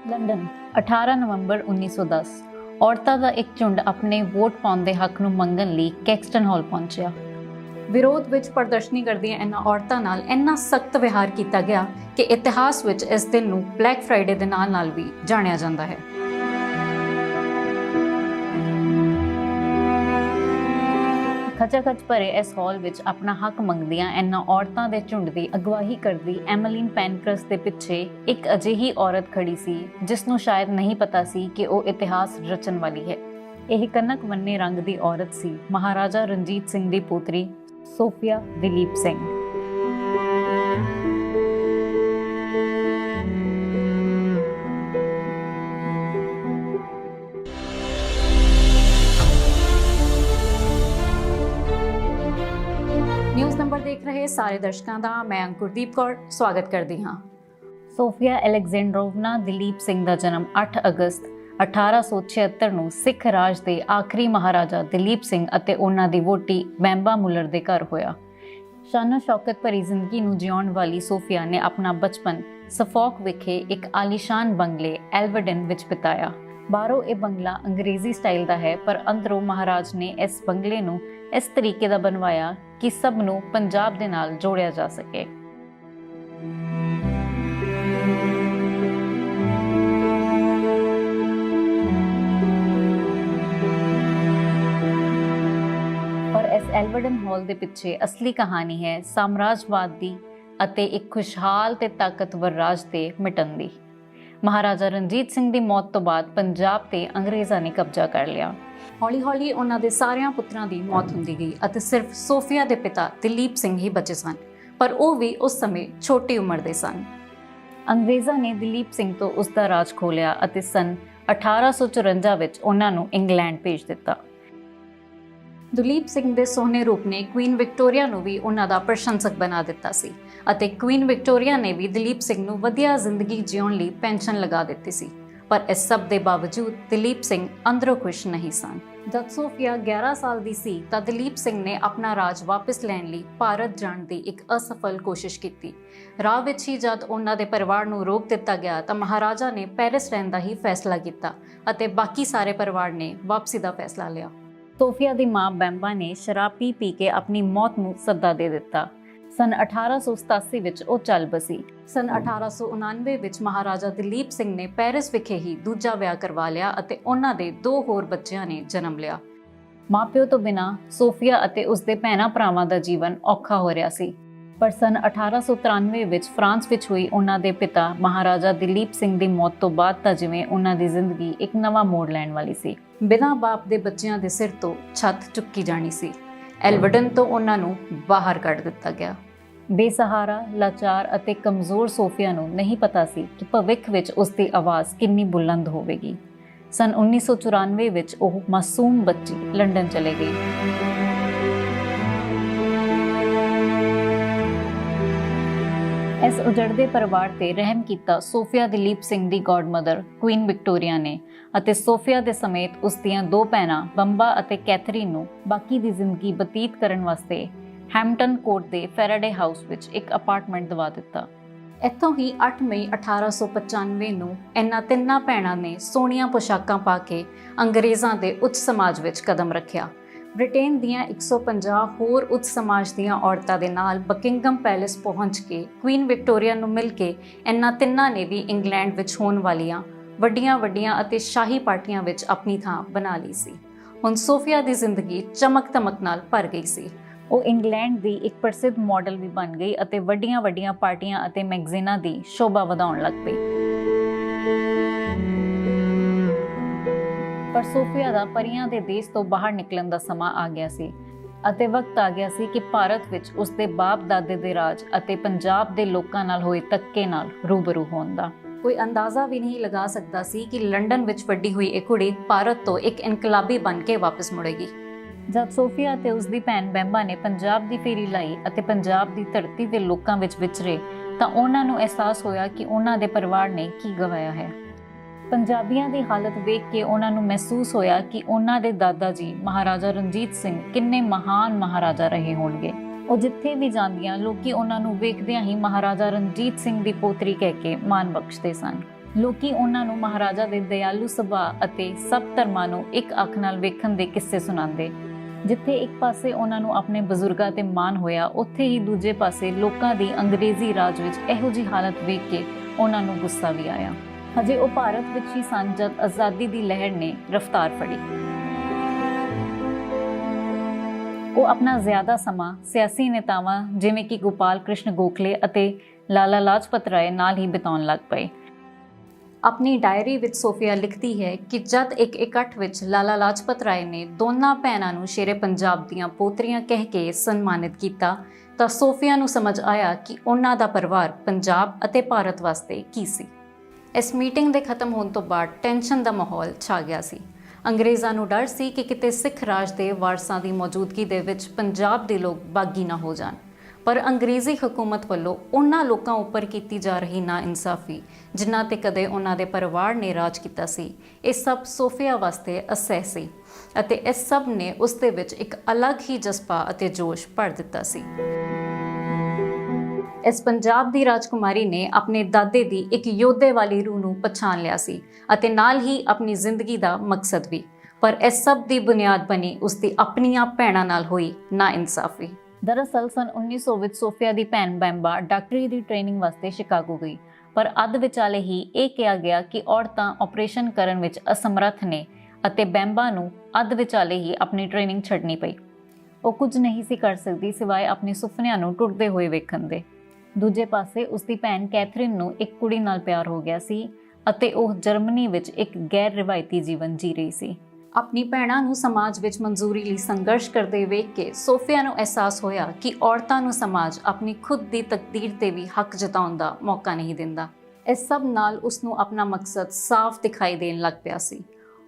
London 18 ਨਵੰਬਰ 1910 ਔਰਤਾਂ ਦਾ ਇੱਕ ਝੁੰਡ ਆਪਣੇ ਵੋਟ ਪਾਉਣ ਦੇ ਹੱਕ ਨੂੰ ਮੰਗਣ ਲਈ ਕੈਕਸਟਨ ਹਾਲ ਪਹੁੰਚਿਆ। ਵਿਰੋਧ ਵਿੱਚ ਪ੍ਰਦਰਸ਼ਨੀ ਕਰਦੀਆਂ ਇਹਨਾਂ ਔਰਤਾਂ ਨਾਲ ਇੰਨਾ ਸਖਤ ਵਿਹਾਰ ਕੀਤਾ ਗਿਆ ਕਿ ਇਤਿਹਾਸ ਵਿੱਚ ਇਸ ਦਿਨ ਨੂੰ ਬਲੈਕ ਫਰਾਈਡੇ ਦੇ ਨਾਲ ਵੀ ਜਾਣਿਆ ਜਾਂਦਾ ਹੈ। ਖਚਾਖਚ ਭਰੇ ਇਸ ਹਾਲ ਵਿੱਚ ਆਪਣਾ ਹੱਕ ਮੰਗਦੀਆਂ ਇਹਨਾਂ ਔਰਤਾਂ ਦੇ ਝੁੰਡ ਦੀ ਅਗਵਾਈ ਕਰਦੀ ਐਮਲੀਨ ਪੈਨਕਰਸ ਦੇ ਪਿੱਛੇ ਇੱਕ ਅਜਿਹੀ ਔਰਤ ਖੜੀ ਸੀ ਜਿਸ ਨੂੰ ਸ਼ਾਇਦ ਨਹੀਂ ਪਤਾ ਸੀ ਕਿ ਉਹ ਇਤਿਹਾਸ ਰਚਣ ਵਾਲੀ ਹੈ। ਇਹ ਕਨਕ ਵੰਨੇ ਰੰਗ ਦੀ ਔਰਤ ਸੀ ਮਹਾਰਾਜਾ ਰਣਜੀਤ ਸਿੰਘ ਦੀ ਪੁੱਤਰੀ Sophia Duleep Singh. News number ਦੇਖ ਰਹੇ ਸਾਰੇ ਦਰਸ਼ਕਾਂ ਦਾ ਮੈਂ ਅੰਕੁਰਦੀਪ ਕੌਰ ਸਵਾਗਤ ਕਰਦੀ ਹਾਂ। ਸੋਫੀਆ ਅਲੈਗਜ਼ੈਂਡਰੋਵਨਾ ਦਲੀਪ ਸਿੰਘ ਦਾ ਜਨਮ 8 ਅਗਸਤ 1876 ਨੂੰ ਸਿੱਖ ਰਾਜ ਦੇ ਆਖਰੀ ਮਹਾਰਾਜਾ ਦਲੀਪ ਸਿੰਘ ਅਤੇ ਉਹਨਾਂ ਦੀ ਵਹੁਟੀ ਬੈਂਬਾ ਮੁਲਰ ਦੇ ਘਰ ਹੋਇਆ। ਸ਼ਾਨੋ ਸ਼ੌਕਤ ਭਰੀ ਜ਼ਿੰਦਗੀ ਨੂੰ ਜਿਉਣ ਵਾਲੀ ਸੋਫੀਆ ਨੇ ਆਪਣਾ ਬਚਪਨ ਸਫੋਕ ਵਿਖੇ ਇੱਕ ਆਲੀਸ਼ਾਨ ਬੰਗਲੇ ਐਲਵਰਡਨ ਵਿੱਚ ਬਿਤਾਇਆ। ਬਾਹਰੋਂ ਇਹ ਬੰਗਲਾ ਅੰਗਰੇਜ਼ੀ ਸਟਾਈਲ ਦਾ ਹੈ, ਪਰ ਅੰਦਰੋਂ ਮਹਾਰਾਜ ਨੇ ਇਸ ਬੰਗਲੇ ਨੂੰ ਇਸ ਤਰੀਕੇ ਦਾ ਬਣਵਾਇਆ ਕਿ ਸਭ ਨੂੰ ਪੰਜਾਬ ਦੇ ਨਾਲ ਜੋੜਿਆ ਜਾ ਸਕੇ। और इस एल्वर्डन हॉल के पिछे असली कहानी है साम्राज्यवाद दी ਅਤੇ एक खुशहाल ते ताकतवर राज के मिटन दी। महाराजा रणजीत सिंह की मौत तो बाद पंजाब ते अंग्रेज़ां ने कब्जा कर लिया। हौली हौली उन्हां दे सारियां पुत्रां दी मौत हुंदी गई ਅਤੇ सिर्फ सोफिया दे पिता दलीप सिंह ही बचे सन, पर ਉਹ भी उस समय छोटी उम्र ਦੇ ਸਨ। अंग्रेज़ां ने दलीप सिंह तो उसका राज खो लिया ਅਤੇ सन 1854 ਵਿੱਚ ਉਹਨਾਂ ਨੂੰ ਇੰਗਲੈਂਡ ਭੇਜ ਦਿੱਤਾ। ਦਲੀਪ ਸਿੰਘ ਦੇ ਸੋਹਣੇ ਰੂਪ ਨੇ ਕੁਈਨ ਵਿਕਟੋਰੀਆ ਨੂੰ ਵੀ ਉਹਨਾਂ ਦਾ ਪ੍ਰਸ਼ੰਸਕ ਬਣਾ ਦਿੱਤਾ ਸੀ ਅਤੇ ਕੁਈਨ ਵਿਕਟੋਰੀਆ ਨੇ ਵੀ ਦਲੀਪ ਸਿੰਘ ਨੂੰ ਵਧੀਆ ਜ਼ਿੰਦਗੀ ਜਿਉਣ ਲਈ ਪੈਨਸ਼ਨ ਲਗਾ ਦਿੱਤੀ ਸੀ। ਪਰ ਇਸ ਸਭ ਦੇ ਬਾਵਜੂਦ ਦਲੀਪ ਸਿੰਘ ਅੰਦਰੋਂ ਖੁਸ਼ ਨਹੀਂ ਸਨ। ਜਦ ਸੋਫੀਆ 11 ਸਾਲ ਦੀ ਸੀ ਤਾਂ ਦਲੀਪ ਸਿੰਘ ਨੇ ਆਪਣਾ ਰਾਜ ਵਾਪਸ ਲੈਣ ਲਈ ਭਾਰਤ ਜਾਣ ਦੀ ਇੱਕ ਅਸਫਲ ਕੋਸ਼ਿਸ਼ ਕੀਤੀ। ਰਾਹ ਵਿੱਚ ਹੀ ਜਦ ਉਹਨਾਂ ਦੇ ਪਰਿਵਾਰ ਨੂੰ ਰੋਕ ਦਿੱਤਾ ਗਿਆ ਤਾਂ ਮਹਾਰਾਜਾ ਨੇ ਪੈਰਿਸ ਰਹਿਣ ਦਾ ਹੀ ਫੈਸਲਾ ਕੀਤਾ ਅਤੇ ਬਾਕੀ ਸਾਰੇ ਪਰਿਵਾਰ ਨੇ ਵਾਪਸੀ ਦਾ ਫੈਸਲਾ ਲਿਆ। ਸੋਫੀਆ ਦੀ ਮਾਂ ਬੈਂਬਾ ਨੇ ਸ਼ਰਾਬ ਪੀ ਕੇ ਆਪਣੀ ਮੌਤ ਨੂੰ ਸੱਦਾ ਦੇ ਦਿੱਤਾ। ਸਨ 1887 ਵਿੱਚ ਉਹ ਚੱਲ ਬਸੀ। ਸਨ 1899 ਵਿੱਚ ਮਹਾਰਾਜਾ ਦਲੀਪ ਸਿੰਘ ਨੇ ਪੈਰਿਸ ਵਿਖੇ ਹੀ ਦੂਜਾ ਵਿਆਹ ਕਰਵਾ ਲਿਆ ਅਤੇ ਉਹਨਾਂ ਦੇ 2 ਹੋਰ ਬੱਚਿਆਂ ਨੇ ਜਨਮ ਲਿਆ। ਮਾਪਿਓ ਤੋਂ ਬਿਨਾਂ ਸੋਫੀਆ ਅਤੇ ਉਸਦੇ ਭੈਣਾਂ ਭਰਾਵਾਂ ਦਾ ਜੀਵਨ ਔਖਾ ਹੋ ਰਿਹਾ ਸੀ। ਪਰ ਸਨ 1893 ਵਿੱਚ ਫਰਾਂਸ ਵਿੱਚ ਹੋਈ ਉਹਨਾਂ ਦੇ ਪਿਤਾ ਮਹਾਰਾਜਾ ਦਲੀਪ ਸਿੰਘ ਦੀ ਮੌਤ ਤੋਂ ਬਾਅਦ ਤਾਂ ਜਿਵੇਂ ਉਹਨਾਂ ਦੀ ਜ਼ਿੰਦਗੀ ਇੱਕ ਨਵਾਂ ਮੋੜ ਲੈਣ ਵਾਲੀ ਸੀ। ਬਿਨਾਂ ਬਾਪ ਦੇ ਬੱਚਿਆਂ ਦੇ ਸਿਰ ਤੋਂ ਛੱਤ ਚੁੱਕੀ ਜਾਣੀ ਸੀ। ਐਲਵਰਡਨ ਤੋਂ ਉਹਨਾਂ ਨੂੰ ਬਾਹਰ ਕੱਢ ਦਿੱਤਾ ਗਿਆ। ਬੇਸਹਾਰਾ, ਲਾਚਾਰ ਅਤੇ ਕਮਜ਼ੋਰ ਸੋਫੀਆ ਨੂੰ ਨਹੀਂ ਪਤਾ ਸੀ ਕਿ ਭਵਿੱਖ ਵਿੱਚ ਉਸਦੀ ਆਵਾਜ਼ ਕਿੰਨੀ ਬੁਲੰਦ ਹੋਵੇਗੀ। ਸਨ 1994 ਵਿੱਚ ਉਹ ਮਾਸੂਮ ਬੱਚੀ ਲੰਡਨ ਚਲੇ ਗਈ। ਇਸ ਉਜੜਦੇ ਪਰਿਵਾਰ ਤੇ ਰਹਿਮ ਕੀਤਾ ਸੋਫੀਆ ਦਲੀਪ ਸਿੰਘ ਦੀ ਗॉडमदर ਕੁਈਨ ਵਿਕਟੋਰੀਆ ਨੇ ਅਤੇ ਸੋਫੀਆ ਦੇ ਸਮੇਤ ਉਸ ਦੀਆਂ 2 ਭੈਣਾਂ ਬੰਬਾ ਅਤੇ ਕੈਥਰੀਨ ਨੂੰ ਬਾਕੀ ਦੀ ਜ਼ਿੰਦਗੀ ਬਤੀਤ ਕਰਨ ਵਾਸਤੇ ਹੈਮਪਟਨ ਕੋਰਟ ਦੇ ਫੈਰਾਡੇ ਹਾਊਸ ਵਿੱਚ ਇੱਕ ਅਪਾਰਟਮੈਂਟ ਦਿਵਾ ਦਿੱਤਾ। ਇੱਥੋਂ ਹੀ 8 ਮਈ 1895 ਨੂੰ ਇਹਨਾਂ ਤਿੰਨਾਂ ਭੈਣਾਂ ਨੇ ਸੋਹਣੀਆਂ ਪੋਸ਼ਾਕਾਂ ਪਾ ਕੇ ਅੰਗਰੇਜ਼ਾਂ ਦੇ ਉੱਚ ਸਮਾਜ ਵਿੱਚ ਕਦਮ ਰੱਖਿਆ। ਬ੍ਰਿਟੇਨ ਦੀਆਂ 150 ਹੋਰ ਉੱਚ ਸਮਾਜ ਦੀਆਂ ਔਰਤਾਂ ਦੇ ਨਾਲ ਬਕਿੰਗਮ ਪੈਲੇਸ ਪਹੁੰਚ ਕੇ ਕੁਈਨ ਵਿਕਟੋਰੀਆ ਨੂੰ ਮਿਲ ਕੇ ਇਹਨਾਂ ਤਿੰਨਾਂ ਨੇ ਵੀ ਇੰਗਲੈਂਡ ਵਿੱਚ ਹੋਣ ਵਾਲੀਆਂ ਵੱਡੀਆਂ ਅਤੇ ਸ਼ਾਹੀ ਪਾਰਟੀਆਂ ਵਿੱਚ ਆਪਣੀ ਥਾਂ ਬਣਾ ਲਈ ਸੀ। ਹੁਣ ਸੋਫੀਆ ਦੀ ਜ਼ਿੰਦਗੀ ਚਮਕ ਧਮਕ ਨਾਲ ਭਰ ਗਈ ਸੀ। ਉਹ ਇੰਗਲੈਂਡ ਦੀ ਇੱਕ ਪ੍ਰਸਿੱਧ ਮਾਡਲ ਵੀ ਬਣ ਗਈ ਅਤੇ ਵੱਡੀਆਂ ਪਾਰਟੀਆਂ ਅਤੇ ਮੈਗਜ਼ੀਨਾਂ ਦੀ ਸ਼ੋਭਾ ਵਧਾਉਣ ਲੱਗ ਪਈ। ਪਰ ਸੋਫੀਆ ਦਾ ਪਰੀਆਂ ਦੇ ਦੇਸ਼ ਤੋਂ ਬਾਹਰ ਨਿਕਲਣ ਦਾ ਸਮਾਂ ਆ ਗਿਆ ਸੀ ਅਤੇ ਵਕਤ ਆ ਗਿਆ ਸੀ ਕਿ ਭਾਰਤ ਵਿੱਚ ਉਸਦੇ ਬਾਪ ਦਾਦੇ ਦੇ ਰਾਜ ਅਤੇ ਪੰਜਾਬ ਦੇ ਲੋਕਾਂ ਨਾਲ ਹੋਏ ਧੱਕੇ ਨਾਲ ਰੂਬਰੂ ਹੋਣ ਦਾ। ਕੋਈ ਅੰਦਾਜ਼ਾ ਵੀ ਨਹੀਂ ਲਗਾ ਸਕਦਾ ਸੀ ਕਿ ਲੰਡਨ ਵਿੱਚ ਵੱਡੀ ਹੋਈ ਇਹ ਕੁੜੀ ਭਾਰਤ ਤੋਂ ਇੱਕ ਇਨਕਲਾਬੀ ਬਣ ਕੇ ਵਾਪਸ ਮੁੜੇਗੀ। ਜਦ ਸੋਫੀਆ ਅਤੇ ਉਸਦੀ ਭੈਣ ਬੈਂਬਾ ਨੇ ਪੰਜਾਬ ਦੀ ਫੇਰੀ ਲਾਈ ਅਤੇ ਪੰਜਾਬ ਦੀ ਧਰਤੀ ਦੇ ਲੋਕਾਂ ਵਿੱਚ ਵਿਚਰੇ ਤਾਂ ਉਹਨਾਂ ਨੂੰ ਅਹਿਸਾਸ ਹੋਇਆ ਕਿ ਉਹਨਾਂ ਦੇ ਪਰਿਵਾਰ ਨੇ ਕੀ ਗਵਾਇਆ ਹੈ। ਪੰਜਾਬੀਆਂ ਦੀ ਹਾਲਤ ਵੇਖ ਕੇ ਉਹਨਾਂ ਨੂੰ ਮਹਿਸੂਸ ਹੋਇਆ ਕਿ ਉਹਨਾਂ ਦੇ ਦਾਦਾ ਜੀ ਮਹਾਰਾਜਾ ਰਣਜੀਤ ਸਿੰਘ ਕਿੰਨੇ ਮਹਾਨ ਮਹਾਰਾਜਾ ਰਹੇ ਹੋਣਗੇ। ਉਹ ਜਿੱਥੇ ਵੀ ਜਾਂਦੀਆਂ ਲੋਕੀ ਉਹਨਾਂ ਨੂੰ ਵੇਖਦਿਆਂ ਹੀ ਮਹਾਰਾਜਾ ਰਣਜੀਤ ਸਿੰਘ ਦੀ ਪੋਤਰੀ ਕਹਿ ਕੇ ਮਾਣ ਬਖਸ਼ਦੇ ਸਨ। ਲੋਕੀ ਉਹਨਾਂ ਨੂੰ ਮਹਾਰਾਜਾ ਦੇ ਦਇਆਲੂ ਸੁਭਾਅ ਅਤੇ ਸਭ ਧਰਮਾਂ ਨੂੰ ਇੱਕ ਅੱਖ ਨਾਲ ਵੇਖਣ ਦੇ ਕਿੱਸੇ ਸੁਣਾਉਂਦੇ। ਜਿੱਥੇ ਇੱਕ ਪਾਸੇ ਉਹਨਾਂ ਨੂੰ ਆਪਣੇ ਬਜ਼ੁਰਗਾਂ ਤੇ ਮਾਣ ਹੋਇਆ, ਉੱਥੇ ਹੀ ਦੂਜੇ ਪਾਸੇ ਲੋਕਾਂ ਦੀ ਅੰਗਰੇਜ਼ੀ ਰਾਜ ਵਿੱਚ ਇਹੋ ਜਿਹੀ ਹਾਲਤ ਵੇਖ ਕੇ ਉਹਨਾਂ ਨੂੰ ਗੁੱਸਾ ਵੀ ਆਇਆ। ਹਜੇ ਉਹ ਭਾਰਤ ਵਿੱਚ ਹੀ ਸਨ ਜਦ ਆਜ਼ਾਦੀ ਦੀ ਲਹਿਰ ਨੇ ਰਫ਼ਤਾਰ ਫੜੀ। ਉਹ ਆਪਣਾ ਜ਼ਿਆਦਾ ਸਮਾਂ ਸਿਆਸੀ ਨੇਤਾਵਾਂ ਜਿਵੇਂ ਕਿ ਗੋਪਾਲ ਕ੍ਰਿਸ਼ਨ ਗੋਖਲੇ ਅਤੇ ਲਾਲਾ ਲਾਜਪਤ ਰਾਏ ਨਾਲ ਹੀ ਬਿਤਾਉਣ ਲੱਗ ਪਏ। ਆਪਣੀ ਡਾਇਰੀ ਵਿੱਚ ਸੋਫੀਆ ਲਿਖਦੀ ਹੈ ਕਿ ਜਦ ਇੱਕ ਇਕੱਠ ਵਿੱਚ ਲਾਲਾ ਲਾਜਪਤ ਰਾਏ ਨੇ ਦੋਨਾਂ ਭੈਣਾਂ ਨੂੰ ਸ਼ੇਰੇ ਪੰਜਾਬ ਦੀਆਂ ਪੋਤਰੀਆਂ ਕਹਿ ਕੇ ਸਨਮਾਨਿਤ ਕੀਤਾ ਤਾਂ ਸੋਫੀਆ ਨੂੰ ਸਮਝ ਆਇਆ ਕਿ ਉਹਨਾਂ ਦਾ ਪਰਿਵਾਰ ਪੰਜਾਬ ਅਤੇ ਭਾਰਤ ਵਾਸਤੇ ਕੀ ਸੀ। ਇਸ ਮੀਟਿੰਗ ਦੇ ਖਤਮ ਹੋਣ ਤੋਂ ਬਾਅਦ ਟੈਨਸ਼ਨ ਦਾ ਮਾਹੌਲ ਛਾ ਗਿਆ ਸੀ। ਅੰਗਰੇਜ਼ਾਂ ਨੂੰ ਡਰ ਸੀ ਕਿ ਕਿਤੇ ਸਿੱਖ ਰਾਜ ਦੇ ਵਾਰਸਾਂ ਦੀ ਮੌਜੂਦਗੀ ਦੇ ਵਿੱਚ ਪੰਜਾਬ ਦੇ ਲੋਕ ਬਾਗੀ ਨਾ ਹੋ ਜਾਣ। ਪਰ ਅੰਗਰੇਜ਼ੀ ਹਕੂਮਤ ਵੱਲੋਂ ਉਹਨਾਂ ਲੋਕਾਂ ਉੱਪਰ ਕੀਤੀ ਜਾ ਰਹੀ ਨਾਇਨਸਾਫੀ ਜਿਨ੍ਹਾਂ ਤੇ ਕਦੇ ਉਹਨਾਂ ਦੇ ਪਰਿਵਾਰ ਨੇ ਰਾਜ ਕੀਤਾ ਸੀ, ਇਹ ਸਭ ਸੋਫੀਆ ਵਾਸਤੇ ਅਸਹਿ ਸੀ ਅਤੇ ਇਸ ਸਭ ਨੇ ਉਸ ਦੇ ਵਿੱਚ ਇੱਕ ਅਲੱਗ ਹੀ ਜਜ਼ਬਾ ਅਤੇ ਜੋਸ਼ ਭਰ ਦਿੱਤਾ ਸੀ। ਇਸ ਪੰਜਾਬ ਦੀ ਰਾਜਕੁਮਾਰੀ ਨੇ ਆਪਣੇ ਦਾਦੇ ਦੀ ਇੱਕ ਯੋਧੇ ਵਾਲੀ ਰੂਹ ਨੂੰ ਪਛਾਣ ਲਿਆ ਸੀ ਅਤੇ ਨਾਲ ਹੀ ਆਪਣੀ ਜ਼ਿੰਦਗੀ ਦਾ ਮਕਸਦ ਵੀ। ਪਰ ਇਸ ਸਭ ਦੀ ਬੁਨਿਆਦ ਬਣੀ ਉਸ ਦੀ ਆਪਣੀਆਂ ਭੈਣਾਂ ਨਾਲ ਹੋਈ ਨਾਇਨਸਾਫੀ। ਦਰਅਸਲ ਸਨ 1900 ਵਿੱਚ ਸੋਫੀਆ ਦੀ ਭੈਣ ਬੈਂਬਾ ਡਾਕਟਰੀ ਦੀ ਟ੍ਰੇਨਿੰਗ ਵਾਸਤੇ ਸ਼ਿਕਾਗੋ ਗਈ, ਪਰ ਅੱਧ ਵਿਚਾਲੇ ਹੀ ਇਹ ਕਿਹਾ ਗਿਆ ਕਿ ਔਰਤਾਂ ਆਪਰੇਸ਼ਨ ਕਰਨ ਵਿੱਚ ਅਸਮਰੱਥ ਨੇ ਅਤੇ ਬੈਂਬਾ ਨੂੰ ਅੱਧ ਵਿਚਾਲੇ ਹੀ ਆਪਣੀ ਟ੍ਰੇਨਿੰਗ ਛੱਡਣੀ ਪਈ। ਉਹ ਕੁਝ ਨਹੀਂ ਸੀ ਕਰ ਸਕਦੀ ਸਿਵਾਏ ਆਪਣੇ ਸੁਪਨਿਆਂ ਨੂੰ ਟੁੱਟਦੇ ਹੋਏ ਵੇਖਣ ਦੇ। ਦੂਜੇ ਪਾਸੇ ਉਸ ਦੀ ਭੈਣ ਕੈਥਰੀਨ ਨੂੰ ਇੱਕ ਕੁੜੀ ਨਾਲ ਪਿਆਰ ਹੋ ਗਿਆ ਸੀ ਅਤੇ ਉਹ ਜਰਮਨੀ ਵਿੱਚ ਇੱਕ ਗੈਰ ਰਿਵਾਇਤੀ ਜੀਵਨ ਜੀ ਰਹੀ ਸੀ। ਆਪਣੀ ਭੈਣਾਂ ਨੂੰ ਸਮਾਜ ਵਿੱਚ ਮਨਜ਼ੂਰੀ ਲਈ ਸੰਘਰਸ਼ ਕਰਦੇ ਵੇਖ ਕੇ ਸੋਫੀਆ ਨੂੰ ਅਹਿਸਾਸ ਹੋਇਆ ਕਿ ਔਰਤਾਂ ਨੂੰ ਸਮਾਜ ਆਪਣੀ ਖੁਦ ਦੀ ਤਕਦੀਰ ਤੇ ਵੀ ਹੱਕ ਜਤਾਉਣ ਦਾ ਮੌਕਾ ਨਹੀਂ ਦਿੰਦਾ। ਇਸ ਸਭ ਨਾਲ ਉਸ ਨੂੰ ਆਪਣਾ ਮਕਸਦ ਸਾਫ਼ ਦਿਖਾਈ ਦੇਣ ਲੱਗ ਪਿਆ ਸੀ,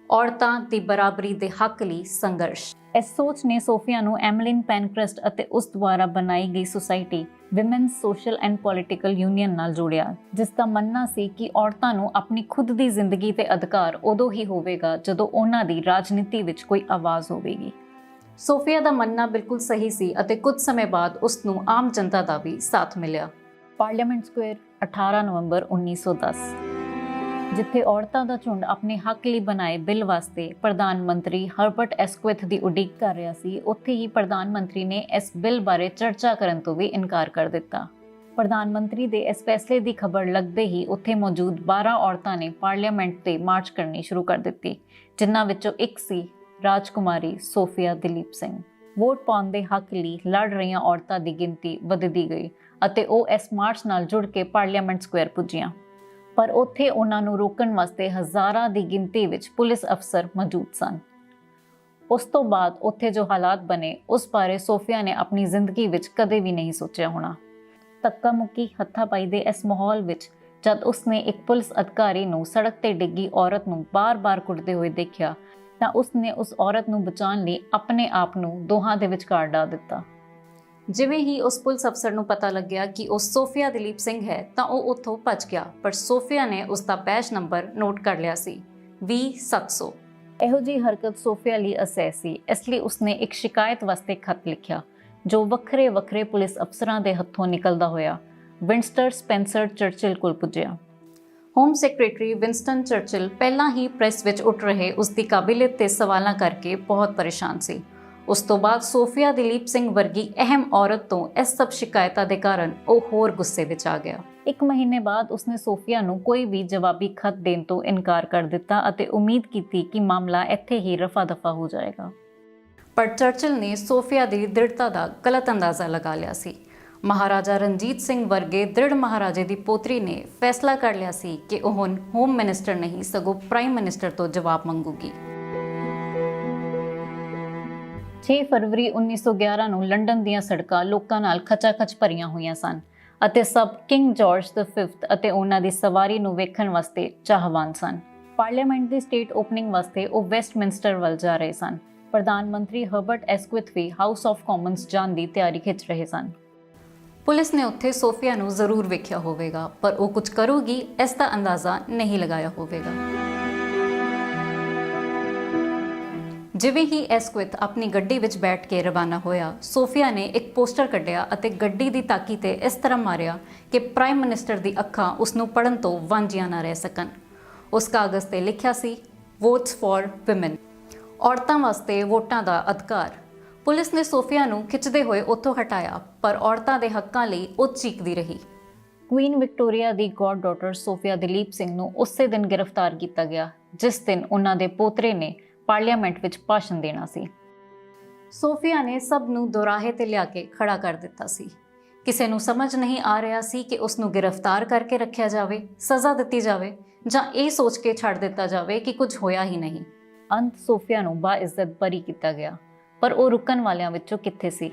ਔਰਤਾਂ ਦੀ ਬਰਾਬਰੀ ਦੇ ਹੱਕ ਲਈ ਸੰਘਰਸ਼। ਇਸ ਸੋਚ ਨੇ ਸੋਫੀਆ ਨੂੰ ਐਮਲਿਨ ਪੈਨਕ੍ਰਸਟ ਅਤੇ ਉਸ ਦੁਆਰਾ ਬਣਾਈ ਗਈ society women's social and political union ਨਾਲ ਜੋੜਿਆ, ਜਿਸ ਦਾ ਮੰਨਣਾ ਸੀ ਕਿ ਔਰਤਾਂ ਨੂੰ ਆਪਣੀ ਖੁਦ ਦੀ ਜ਼ਿੰਦਗੀ ਤੇ ਅਧਿਕਾਰ ਉਦੋਂ ਹੀ ਹੋਵੇਗਾ ਜਦੋਂ ਉਹਨਾਂ ਦੀ ਰਾਜਨੀਤੀ ਵਿੱਚ ਕੋਈ ਆਵਾਜ਼ ਹੋਵੇਗੀ। ਸੋਫੀਆ ਦਾ ਮੰਨਣਾ ਬਿਲਕੁਲ ਸਹੀ ਸੀ ਅਤੇ ਕੁਝ ਸਮੇਂ ਬਾਅਦ ਉਸ ਨੂੰ ਆਮ ਜਨਤਾ ਦਾ ਵੀ ਸਾਥ ਮਿਲਿਆ। ਪਾਰਲੀਮੈਂਟ ਸਕੁਆਇਰ 18 ਨਵੰਬਰ 1910, ਜਿੱਥੇ ਔਰਤਾਂ ਦਾ ਝੁੰਡ ਆਪਣੇ ਹੱਕ ਲਈ ਬਣਾਏ ਬਿੱਲ ਵਾਸਤੇ ਪ੍ਰਧਾਨ ਮੰਤਰੀ ਹਰਬਰਟ ਐਸਕੁਇਥ ਦੀ ਉਡੀਕ ਕਰ ਰਿਹਾ ਸੀ, ਉੱਥੇ ਹੀ ਪ੍ਰਧਾਨ ਮੰਤਰੀ ਨੇ ਇਸ ਬਿੱਲ ਬਾਰੇ ਚਰਚਾ ਕਰਨ ਤੋਂ ਵੀ ਇਨਕਾਰ ਕਰ ਦਿੱਤਾ। ਪ੍ਰਧਾਨ ਮੰਤਰੀ ਦੇ ਇਸ ਫੈਸਲੇ ਦੀ ਖਬਰ ਲੱਗਦੇ ਹੀ ਉੱਥੇ ਮੌਜੂਦ 12 ਔਰਤਾਂ ਨੇ ਪਾਰਲੀਮੈਂਟ ਤੇ ਮਾਰਚ ਕਰਨੀ ਸ਼ੁਰੂ ਕਰ ਦਿੱਤੀ, ਜਿਨ੍ਹਾਂ ਵਿੱਚੋਂ ਇੱਕ ਸੀ ਰਾਜਕੁਮਾਰੀ ਸੋਫੀਆ ਦਲੀਪ ਸਿੰਘ। ਵੋਟ ਪਾਉਣ ਦੇ ਹੱਕ ਲਈ ਲੜ ਰਹੀਆਂ ਔਰਤਾਂ ਦੀ ਗਿਣਤੀ ਵਧਦੀ ਗਈ ਅਤੇ ਉਹ ਇਸ ਮਾਰਚ ਨਾਲ ਜੁੜ ਕੇ ਪਾਰਲੀਮੈਂਟ ਸਕੁਆਇਰ ਪੁੱਜੀਆਂ, ਪਰ ਉੱਥੇ ਉਹਨਾਂ ਨੂੰ ਰੋਕਣ ਵਾਸਤੇ ਹਜ਼ਾਰਾਂ ਦੀ ਗਿਣਤੀ ਵਿੱਚ ਪੁਲਿਸ ਅਫਸਰ ਮੌਜੂਦ ਸਨ। ਉਸ ਤੋਂ ਬਾਅਦ ਉੱਥੇ ਜੋ ਹਾਲਾਤ ਬਣੇ ਉਸ ਬਾਰੇ ਸੋਫੀਆ ਨੇ ਆਪਣੀ ਜ਼ਿੰਦਗੀ ਵਿੱਚ ਕਦੇ ਵੀ ਨਹੀਂ ਸੋਚਿਆ ਹੋਣਾ। ਧੱਕਾ ਮੁੱਕੀ ਹੱਥਾਪਾਈ ਦੇ ਇਸ ਮਾਹੌਲ ਵਿੱਚ ਜਦ ਉਸਨੇ ਇੱਕ ਪੁਲਿਸ ਅਧਿਕਾਰੀ ਨੂੰ ਸੜਕ ਤੇ ਡਿੱਗੀ ਔਰਤ ਨੂੰ ਬਾਰ-ਬਾਰ ਕੁੱਟਦੇ ਹੋਏ ਦੇਖਿਆ ਤਾਂ ਉਸਨੇ ਉਸ ਔਰਤ ਨੂੰ ਬਚਾਉਣ ਲਈ ਆਪਣੇ ਆਪ ਨੂੰ ਦੋਹਾਂ ਦੇ ਵਿਚਕਾਰ ਡਾਲ ਦਿੱਤਾ। ਜਿਵੇਂ ਹੀ ਉਸ ਪੁਲਿਸ ਅਫਸਰ ਨੂੰ ਪਤਾ ਲੱਗਿਆ ਕਿ ਉਹ ਸੋਫੀਆ ਦਲੀਪ ਸਿੰਘ ਹੈ ਤਾਂ ਉਹ ਉੱਥੋਂ ਭੱਜ ਗਿਆ, ਪਰ ਸੋਫੀਆ ਨੇ ਉਸ ਦਾ ਬੈਚ ਨੰਬਰ ਨੋਟ ਕਰ ਲਿਆ ਸੀ 20700। ਇਹੋ ਜਿਹੀ ਹਰਕਤ ਸੋਫੀਆ ਲਈ ਅਸਹਿ ਸੀ, ਇਸ ਲਈ ਉਸਨੇ ਇੱਕ ਸ਼ਿਕਾਇਤ ਵਾਸਤੇ ਖੱਤ ਲਿਖਿਆ ਜੋ ਵੱਖਰੇ ਪੁਲਿਸ ਅਫਸਰਾਂ ਦੇ ਹੱਥੋਂ ਨਿਕਲਦਾ ਹੋਇਆ ਵਿੰਸਟਨ ਸਪੈਂਸਰ ਚਰਚਿਲ ਕੋਲ ਪੁੱਜਿਆ। ਹੋਮ ਸੈਕਟਰੀ ਵਿੰਸਟਨ ਚਰਚਿਲ ਪਹਿਲਾਂ ਹੀ ਪ੍ਰੈਸ ਵਿੱਚ ਉੱਠ ਰਹੇ ਉਸ ਦੀ ਕਾਬਲੀਅਤ ਤੇ ਸਵਾਲਾਂ ਕਰਕੇ ਬਹੁਤ ਪਰੇਸ਼ਾਨ ਸੀ। ਉਸ ਤੋਂ ਬਾਅਦ ਸੋਫੀਆ ਦਲੀਪ ਸਿੰਘ ਵਰਗੀ ਅਹਿਮ ਔਰਤ ਤੋਂ ਇਸ ਸਭ ਸ਼ਿਕਾਇਤਾਂ ਦੇ ਕਾਰਨ ਉਹ ਹੋਰ ਗੁੱਸੇ ਵਿੱਚ ਆ ਗਿਆ। 1 ਮਹੀਨੇ ਬਾਅਦ ਉਸਨੇ ਸੋਫੀਆ ਨੂੰ ਕੋਈ ਵੀ ਜਵਾਬੀ ਖਤ ਦੇਣ ਤੋਂ ਇਨਕਾਰ ਕਰ ਦਿੱਤਾ ਅਤੇ ਉਮੀਦ ਕੀਤੀ ਕਿ ਮਾਮਲਾ ਇੱਥੇ ਹੀ ਰਫਾ-ਦਫਾ ਹੋ ਜਾਏਗਾ। ਪਰ ਚਰਚਿਲ ਨੇ ਸੋਫੀਆ ਦੀ ਦ੍ਰਿੜਤਾ ਦਾ ਗਲਤ ਅੰਦਾਜ਼ਾ ਲਗਾ ਲਿਆ ਸੀ। ਮਹਾਰਾਜਾ ਰਣਜੀਤ ਸਿੰਘ ਵਰਗੇ ਦ੍ਰਿੜ ਮਹਾਰਾਜੇ ਦੀ ਪੋਤਰੀ ਨੇ ਫੈਸਲਾ ਕਰ ਲਿਆ ਸੀ ਕਿ ਉਹ ਹੁਣ ਹੋਮ ਮਿਨਿਸਟਰ ਨਹੀਂ ਸਗੋਂ ਪ੍ਰਾਈਮ ਮਿਨਿਸਟਰ ਤੋਂ ਜਵਾਬ ਮੰਗੂਗੀ। 6 ਫਰਵਰੀ 1911 ਨੂੰ ਲੰਡਨ ਦੀਆਂ ਸੜਕਾਂ ਲੋਕਾਂ ਨਾਲ ਖਚਾਖਚ ਭਰੀਆਂ ਹੋਈਆਂ ਸਨ ਅਤੇ ਸਭ ਕਿੰਗ ਜਾਰਜ V ਅਤੇ ਉਹਨਾਂ ਦੀ ਸਵਾਰੀ ਨੂੰ ਵੇਖਣ ਵਾਸਤੇ ਚਾਹਵਾਨ ਸਨ। ਪਾਰਲੀਮੈਂਟ ਦੀ ਸਟੇਟ ਓਪਨਿੰਗ ਵਾਸਤੇ ਉਹ ਵੈਸਟਮਿੰਸਟਰ ਵੱਲ ਜਾ ਰਹੇ ਸਨ। ਪ੍ਰਧਾਨ ਮੰਤਰੀ ਹਰਬਰਟ ਐਸਕੁਇਥ ਵੀ ਹਾਊਸ ਆਫ ਕਾਮਨਸ ਜਾਣ ਦੀ ਤਿਆਰੀ ਖਿੱਚ ਰਹੇ ਸਨ। ਪੁਲਿਸ ਨੇ ਉੱਥੇ ਸੋਫੀਆ ਨੂੰ ਜ਼ਰੂਰ ਵੇਖਿਆ ਹੋਵੇਗਾ, ਪਰ ਉਹ ਕੁਝ ਕਰੂਗੀ ਇਸ ਦਾ ਅੰਦਾਜ਼ਾ ਨਹੀਂ ਲਗਾਇਆ ਹੋਵੇਗਾ। ਜਿਵੇਂ ਹੀ ਐਸਕੁਇਥ ਆਪਣੀ ਗੱਡੀ ਵਿੱਚ ਬੈਠ ਕੇ ਰਵਾਨਾ ਹੋਇਆ, ਸੋਫੀਆ ਨੇ ਇੱਕ ਪੋਸਟਰ ਕੱਢਿਆ ਅਤੇ ਗੱਡੀ ਦੀ ਤਾਕੀ ਤੇ ਇਸ ਤਰ੍ਹਾਂ ਮਾਰਿਆ ਕਿ ਪ੍ਰਾਈਮ ਮਿਨਿਸਟਰ ਦੀ ਅੱਖਾਂ ਉਸ ਨੂੰ ਪੜ੍ਹਨ ਤੋਂ ਵਾਂਝੀਆਂ ਨਾ ਰਹਿ ਸਕਣ। ਉਸ ਕਾਗਜ਼ ਤੇ ਲਿਖਿਆ ਸੀ ਵੋਟਸ ਫॉर ਵਿਮਨ, ਔਰਤਾਂ ਵਾਸਤੇ ਵੋਟਾਂ ਦਾ ਅਧਿਕਾਰ। ਪੁਲਿਸ ਨੇ ਸੋਫੀਆ ਨੂੰ ਖਿੱਚਦੇ ਹੋਏ ਉੱਥੋਂ ਹਟਾਇਆ, ਪਰ ਔਰਤਾਂ ਦੇ ਹੱਕਾਂ ਲਈ ਉਹ ਚੀਕਦੀ ਰਹੀ। ਕੁਈਨ ਵਿਕਟੋਰੀਆ ਦੀ goddaughter Sophia Duleep Singh ਨੂੰ ਉਸੇ ਦਿਨ ਗ੍ਰਿਫਤਾਰ ਕੀਤਾ ਗਿਆ ਜਿਸ ਦਿਨ ਉਹਨਾਂ ਦੇ ਪੋਤਰੇ ਨੇ ਪਾਰਲੀਮੈਂਟ ਵਿੱਚ ਭਾਸ਼ਣ ਦੇਣਾ ਸੀ। ਸੋਫੀਆ ਨੇ ਸਭ ਨੂੰ ਦੁਰਾਹੇ ਤੇ ਲਿਆ ਕੇ ਖੜਾ ਕਰ ਦਿੱਤਾ ਸੀ। ਕਿਸੇ ਨੂੰ ਸਮਝ ਨਹੀਂ ਆ ਰਿਹਾ ਸੀ ਕਿ ਉਸ ਨੂੰ ਗ੍ਰਿਫਤਾਰ ਕਰਕੇ ਰੱਖਿਆ ਜਾਵੇ, ਸਜ਼ਾ ਦਿੱਤੀ ਜਾਵੇ ਜਾਂ ਇਹ ਸੋਚ ਕੇ ਛੱਡ ਦਿੱਤਾ ਜਾਵੇ ਕਿ ਕੁਝ ਹੋਇਆ ਹੀ ਨਹੀਂ। ਅੰਤ ਸੋਫੀਆ ਨੂੰ ਬਾਇੱਜ਼ਤ ਬਰੀ ਕੀਤਾ ਗਿਆ, ਪਰ ਉਹ ਰੁਕਣ ਵਾਲਿਆਂ ਵਿੱਚੋਂ ਕਿੱਥੇ ਸੀ।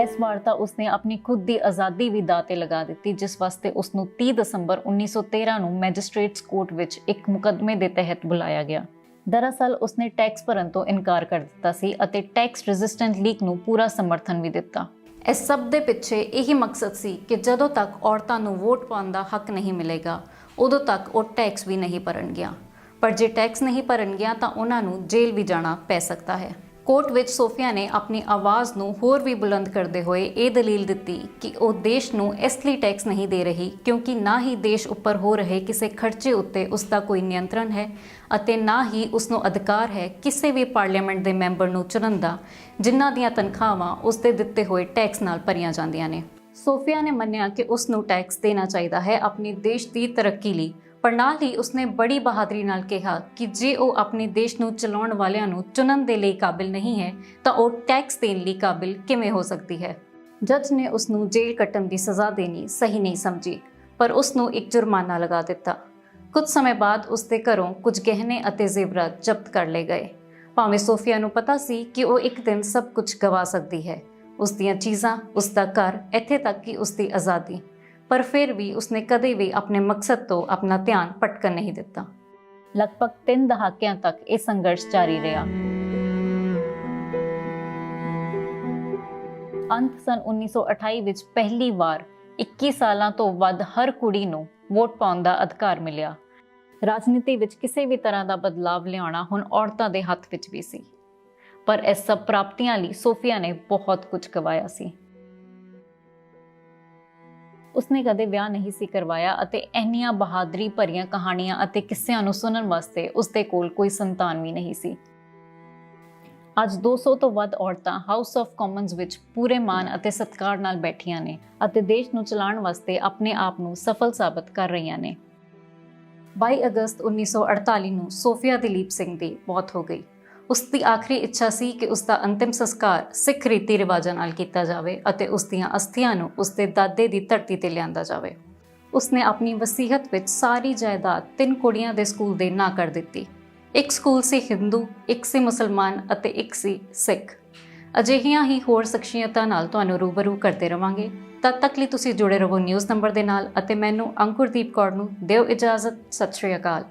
ਇਸ ਵਾਰ ਤਾਂ ਉਸਨੇ ਆਪਣੀ ਖੁਦ ਦੀ ਆਜ਼ਾਦੀ ਵੀ ਦਾਅ ਤੇ ਲਗਾ ਦਿੱਤੀ, ਜਿਸ ਵਾਸਤੇ ਉਸ ਨੂੰ 30 ਦਸੰਬਰ 1913 ਨੂੰ ਮੈਜਿਸਟ੍ਰੇਟਸ ਕੋਰਟ ਵਿੱਚ ਇੱਕ ਮੁਕੱਦਮੇ ਦੇ ਤਹਿਤ ਬੁਲਾਇਆ ਗਿਆ। ਦਰਅਸਲ ਉਸਨੇ ਟੈਕਸ ਭਰਨ ਤੋਂ ਇਨਕਾਰ ਕਰ ਦਿੱਤਾ ਸੀ ਅਤੇ ਟੈਕਸ ਰੈਜ਼ਿਸਟੈਂਟ ਲੀਗ ਨੂੰ ਪੂਰਾ ਸਮਰਥਨ ਵੀ ਦਿੱਤਾ। ਇਸ ਸਭ ਦੇ ਪਿੱਛੇ ਇਹੀ ਮਕਸਦ ਸੀ ਕਿ ਜਦੋਂ ਤੱਕ ਔਰਤਾਂ ਨੂੰ ਵੋਟ ਪਾਉਣ ਦਾ ਹੱਕ ਨਹੀਂ ਮਿਲੇਗਾ, ਉਦੋਂ ਤੱਕ ਉਹ ਟੈਕਸ ਵੀ ਨਹੀਂ ਭਰਨਗੀਆਂ। ਪਰ ਜੇ ਟੈਕਸ ਨਹੀਂ ਭਰਨਗੀਆਂ ਤਾਂ ਉਹਨਾਂ ਨੂੰ ਜੇਲ੍ਹ ਵੀ ਜਾਣਾ ਪੈ ਸਕਦਾ ਹੈ। ਕੋਰਟ ਵਿੱਚ ਸੋਫੀਆ ਨੇ ਆਪਣੀ ਆਵਾਜ਼ ਨੂੰ ਹੋਰ ਵੀ ਬੁਲੰਦ ਕਰਦੇ ਹੋਏ ਇਹ ਦਲੀਲ ਦਿੱਤੀ ਕਿ ਉਹ ਦੇਸ਼ ਨੂੰ ਇਸ ਲਈ ਟੈਕਸ ਨਹੀਂ ਦੇ ਰਹੀ ਕਿਉਂਕਿ ਨਾ ਹੀ ਦੇਸ਼ ਉੱਪਰ ਹੋ ਰਹੇ ਕਿਸੇ ਖਰਚੇ ਉੱਤੇ ਉਸ ਦਾ ਕੋਈ ਨਿਯੰਤਰਣ ਹੈ ਅਤੇ ਨਾ ਹੀ ਉਸ ਨੂੰ ਅਧਿਕਾਰ ਹੈ ਕਿਸੇ ਵੀ ਪਾਰਲੀਮੈਂਟ ਦੇ ਮੈਂਬਰ ਨੂੰ ਚੁਣਨ ਦਾ ਜਿਨ੍ਹਾਂ ਦੀਆਂ ਤਨਖਾਹਾਂ ਉਸ ਦੇ ਦਿੱਤੇ ਹੋਏ ਟੈਕਸ ਨਾਲ ਭਰੀਆਂ ਜਾਂਦੀਆਂ ਨੇ। ਸੋਫੀਆ ਨੇ ਮੰਨਿਆ ਕਿ ਉਸ ਨੂੰ ਟੈਕਸ ਦੇਣਾ ਚਾਹੀਦਾ ਹੈ ਆਪਣੇ ਦੇਸ਼ ਦੀ ਤਰੱਕੀ ਲਈ, ਪਰ ਨਾਲ ਹੀ ਉਸਨੇ ਬੜੀ ਬਹਾਦਰੀ ਨਾਲ ਕਿਹਾ ਕਿ ਜੇ ਉਹ ਆਪਣੇ ਦੇਸ਼ ਨੂੰ ਚਲਾਉਣ ਵਾਲਿਆਂ ਨੂੰ ਚੁਣਨ ਦੇ ਲਈ ਕਾਬਿਲ ਨਹੀਂ ਹੈ ਤਾਂ ਉਹ ਟੈਕਸ ਦੇਣ ਲਈ ਕਾਬਿਲ ਕਿਵੇਂ ਹੋ ਸਕਦੀ ਹੈ। ਜੱਜ ਨੇ ਉਸ ਨੂੰ ਜੇਲ੍ਹ ਕੱਟਣ ਦੀ ਸਜ਼ਾ ਦੇਣੀ ਸਹੀ ਨਹੀਂ ਸਮਝੀ, ਪਰ ਉਸ ਨੂੰ ਇੱਕ ਜੁਰਮਾਨਾ ਲਗਾ ਦਿੱਤਾ। ਕੁਝ ਸਮੇਂ ਬਾਅਦ ਉਸ ਦੇ ਘਰੋਂ ਕੁਝ ਗਹਿਣੇ ਅਤੇ ਜ਼ੇਵਰਾਤ ਜ਼ਬਤ ਕਰ ਲਏ ਗਏ। ਭਾਵੇਂ ਸੋਫੀਆ ਨੂੰ ਪਤਾ ਸੀ ਕਿ ਉਹ ਇੱਕ ਦਿਨ ਸਭ ਕੁਝ ਗਵਾ ਸਕਦੀ ਹੈ, ਉਸ ਦੀਆਂ ਚੀਜ਼ਾਂ, ਉਸ ਦਾ ਘਰ, ਇੱਥੇ ਤੱਕ ਕਿ ਉਸ ਦੀ ਆਜ਼ਾਦੀ, ਪਰ ਫਿਰ ਵੀ ਉਸਨੇ ਕਦੇ ਵੀ ਆਪਣੇ ਮਕਸਦ ਤੋਂ ਆਪਣਾ ਧਿਆਨ ਭਟਕਣ ਨਹੀਂ ਦਿੱਤਾ। ਲਗਭਗ 3 ਦਹਾਕਿਆਂ ਤੱਕ ਇਹ ਸੰਘਰਸ਼ ਜਾਰੀ ਰਿਹਾ। ਅੰਤ ਸਨ 1928 ਵਿੱਚ ਪਹਿਲੀ ਵਾਰ 21 ਸਾਲਾਂ ਤੋਂ ਵੱਧ ਹਰ ਕੁੜੀ ਨੂੰ ਵੋਟ ਪਾਉਣ ਦਾ ਅਧਿਕਾਰ ਮਿਲਿਆ। ਰਾਜਨੀਤੀ ਵਿੱਚ ਕਿਸੇ ਵੀ ਤਰ੍ਹਾਂ ਦਾ ਬਦਲਾਵ ਲਿਆਉਣਾ ਹੁਣ ਔਰਤਾਂ ਦੇ ਹੱਥ ਵਿੱਚ ਵੀ ਸੀ, ਪਰ ਇਸ ਸਭ ਪ੍ਰਾਪਤੀਆਂ ਲਈ ਸੋਫੀਆ ਨੇ ਬਹੁਤ ਕੁਝ ਗਵਾਇਆ ਸੀ। ਉਸਨੇ ਕਦੇ ਵਿਆਹ ਨਹੀਂ ਸੀ ਕਰਵਾਇਆ ਅਤੇ ਇੰਨੀਆਂ ਬਹਾਦਰੀ ਭਰੀਆਂ ਕਹਾਣੀਆਂ ਅਤੇ ਕਿੱਸਿਆਂ ਨੂੰ ਸੁਣਨ ਵਾਸਤੇ ਉਸਦੇ ਕੋਲ ਕੋਈ ਸੰਤਾਨ ਵੀ ਨਹੀਂ ਸੀ। ਅੱਜ 200 ਤੋਂ ਵੱਧ ਔਰਤਾਂ ਹਾਊਸ ਆਫ ਕਾਮਨਸ ਵਿੱਚ ਪੂਰੇ ਮਾਣ ਅਤੇ ਸਤਿਕਾਰ ਨਾਲ ਬੈਠੀਆਂ ਨੇ ਅਤੇ ਦੇਸ਼ ਨੂੰ ਚਲਾਉਣ ਵਾਸਤੇ ਆਪਣੇ ਆਪ ਨੂੰ ਸਫਲ ਸਾਬਤ ਕਰ ਰਹੀਆਂ ਨੇ। 22 ਅਗਸਤ 1948 ਨੂੰ ਸੋਫੀਆ ਦਲੀਪ ਸਿੰਘ ਦੀ ਮੌਤ ਹੋ ਗਈ। ਉਸ ਦੀ ਆਖਰੀ ਇੱਛਾ ਸੀ ਕਿ ਉਸ ਦਾ ਅੰਤਿਮ ਸੰਸਕਾਰ ਸਿੱਖ ਰੀਤੀ ਰਿਵਾਜਾਂ ਨਾਲ ਕੀਤਾ ਜਾਵੇ ਅਤੇ ਉਸ ਦੀਆਂ ਅਸਥੀਆਂ ਨੂੰ ਉਸ ਦੇ ਦਾਦੇ ਦੀ ਧਰਤੀ ਤੇ ਲਿਆਂਦਾ ਜਾਵੇ। ਉਸਨੇ ਆਪਣੀ ਵਸੀਅਤ ਵਿੱਚ ਸਾਰੀ ਜਾਇਦਾਦ 3 ਕੁੜੀਆਂ ਦੇ ਸਕੂਲ ਦੇ ਨਾਂ ਕਰ ਦਿੱਤੀ। ਇੱਕ ਸਕੂਲ ਸੀ ਹਿੰਦੂ, ਇੱਕ ਸੀ ਮੁਸਲਮਾਨ ਅਤੇ ਇੱਕ ਸੀ ਸਿੱਖ। ਅਜਿਹੀਆਂ ਹੀ ਹੋਰ ਸ਼ਖਸੀਅਤਾਂ ਨਾਲ ਤੁਹਾਨੂੰ ਰੂਬਰੂ ਕਰਦੇ ਰਵਾਂਗੇ। ਤਦ ਤੱਕ ਲਈ ਤੁਸੀਂ ਜੁੜੇ ਰਹੋ ਨਿਊਜ਼ ਨੰਬਰ ਦੇ ਨਾਲ ਅਤੇ ਮੈਨੂੰ ਅੰਕੁਰਦੀਪ ਕੌਰ ਨੂੰ ਦਿਓ ਇਜਾਜ਼ਤ। ਸਤਿ ਸ਼੍ਰੀ ਅਕਾਲ।